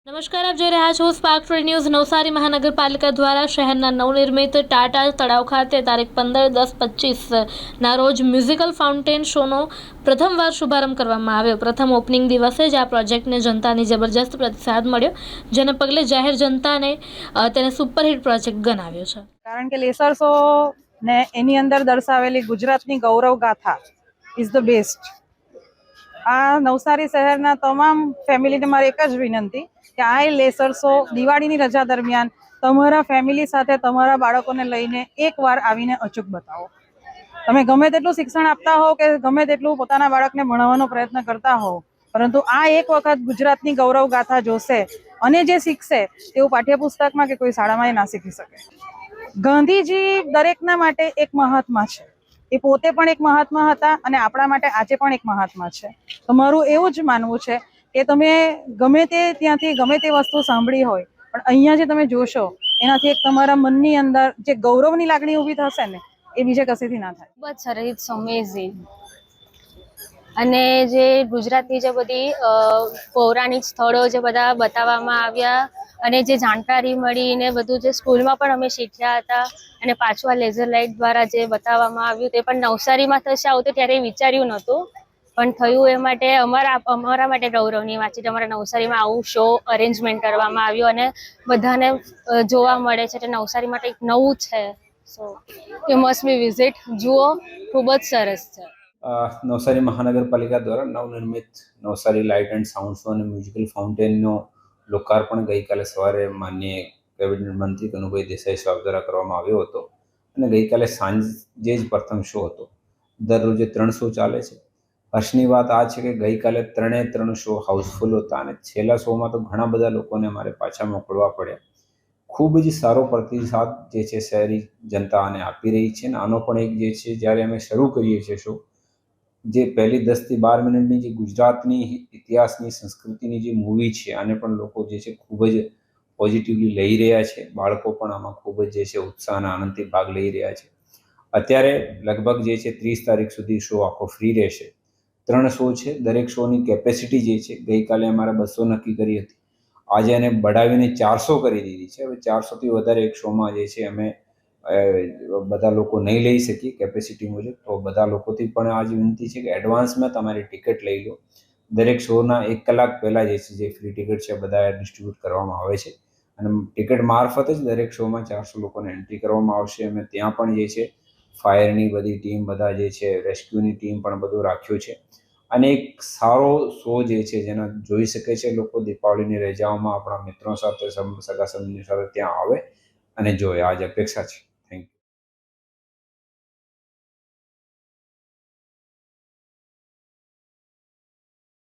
નમસ્કાર, આપ જોઈ રહ્યા છો સ્પાર્ક ટુડે ન્યૂઝ. નવસારી મહાનગરપાલિકા દ્વારા શહેરના નવનિર્મિત ટાટા તળાવ ખાતે તારીખ 15-10-25 રોજ મ્યુઝિકલ ફાઉન્ટેન શોનો પ્રથમવાર શુભારંભ કરવામાં આવ્યો. પ્રથમ ઓપનિંગ દિવસે જ આ પ્રોજેક્ટને જનતાની જબરજસ્ત પ્રતિસાદ મળ્યો, જેને પગલે જાહેર જનતાને તેને સુપરહિટ પ્રોજેક્ટ ગણાવ્યો છે. કારણ કે લેસર શો ને એની અંદર દર્શાવેલી ગુજરાતની ગૌરવ ગાથા ઇઝ ધ બેસ્ટ. આ નવસારી શહેરના તમામ ફેમિલીને મારી એક જ વિનંતી કે આ લેસર શો દિવાળીની રજા દરમિયાન તમારા ફેમિલી સાથે તમારા બાળકોને લઈને એકવાર આવીને અચૂક બતાવો. તમે ગમે તેટલું શિક્ષણ આપતા હોવ કે ગમે તેટલું પોતાના બાળકને ભણાવવાનો પ્રયત્ન કરતા હોવ, પરંતુ આ એક વખત ગુજરાતની ગૌરવ ગાથા જોશે અને જે શીખશે તેવું પાઠ્યપુસ્તકમાં કે કોઈ શાળામાં ના શીખી શકે. ગાંધીજી દરેકના માટે એક મહાત્મા છે. એ પોતે પણ એક મહાત્મા હતા અને આપણા માટે આજે પણ એક મહાત્મા છે. તો મારું એવું જ માનવું છે કે તમે ગમે તે ત્યાંથી ગમે તે વસ્તુ સાંભળી હોય, પણ અહીંયા જે તમે જોશો એનાથી એક તમારા મનની અંદર જે ગૌરવની લાગણી ઊભી થશે ને, એ બીજે કશેથી ના થાય. બહુ સરસ, ઇટ્સ અમેઝિંગ. અને જે ગુજરાતની જે બધી પૌરાણિક સ્થળો જે બધા બતાવવામાં આવ્યા અને જે જાણકારી મળી ને બધું જે સ્કૂલમાં પણ અમે શીખ્યા હતા, અને પાછું આ લેઝર લાઇટ દ્વારા જે બતાવવામાં આવ્યું તે પણ નવસારીમાં થશે આવું તો ત્યારે વિચાર્યું નહોતું, પણ થયું. એ માટે અમારા માટે ગૌરવની વાત છે કે અમારા નવસારીમાં આવું શો અરેન્જમેન્ટ કરવામાં આવ્યું અને બધાને જોવા મળે છે કે નવસારી માટે એક નવું છે. So you must be visit, જુઓ, ખૂબ જ સરસ છે. નવસારી મહાનગરપાલિકા દ્વારા નવનિર્મિત Navsari light and sound show અને મ્યુઝિકલ ફાઉન્ટેનનો લોકાર્પણ ગઈકાલે સવારે માનનીય કેબિનેટ મંત્રી કનુભાઈ દેસાઈ સાહેબ દ્વારા કરવામાં આવ્યો હતો. અને ગઈકાલે સાંજે જ પ્રથમ શો હતો. દરરોજે 3 શો ચાલે છે. હર્ષની વાત આ છે કે ગઈકાલે 3 શો હાઉસફુલ હતા અને છેલ્લા શોમાં તો ઘણા બધા લોકોને અમારે પાછા મોકલવા પડ્યા. ખૂબ જ સારો પ્રતિસાદ જે છે શહેરી જનતા આને આપી રહી છે. અને આનો પણ એક જે છે, જ્યારે અમે શરૂ કરીએ છીએ શો, જે પહેલી 10 થી 12 મિનિટની જે ગુજરાતની ઇતિહાસની સંસ્કૃતિની જે મૂવી છે, આને પણ લોકો જે છે ખૂબ જ પોઝિટિવલી લઈ રહ્યા છે. બાળકો પણ આમાં ખૂબ જ જે છે ઉત્સાહ અને આનંદથી ભાગ લઈ રહ્યા છે. અત્યારે લગભગ જે છે 30 તારીખ સુધી શો આખો ફ્રી રહેશે. 3 શો છે. દરેક શોની કેપેસિટી જે છે ગઈકાલે અમારે 200 નક્કી કરી હતી, આજે એને બઢાવીને 400 કરી દીધી છે. હવે 400થી વધારે એક શોમાં જે છે અમે બધા લોકો નહીં લઈ શકીએ કેપેસિટી મુજબ. તો બધા લોકોથી પણ આ જ વિનંતી છે કે એડવાન્સમાં તમારી ટિકિટ લઈ લો. દરેક શોના 1 કલાક પહેલાં જે છે જે ફ્રી ટિકિટ છે બધા ડિસ્ટ્રીબ્યુટ કરવામાં આવે છે. અને ટિકિટ મારફત જ દરેક શોમાં 400 લોકોને એન્ટ્રી કરવામાં આવશે. અને ત્યાં પણ જે છે ફાયરની બધી ટીમ, બધા જે છે રેસ્ક્યુની ટીમ પણ બધું રાખ્યું છે. અને એક સારો શો જે છે જેના જોઈ શકે છે લોકો દીપાવલીની રજાઓમાં આપણા મિત્રો સાથે, સગા સંબંધીઓ સાથે ત્યાં આવે અને જોવે. આ જ અપેક્ષા છે.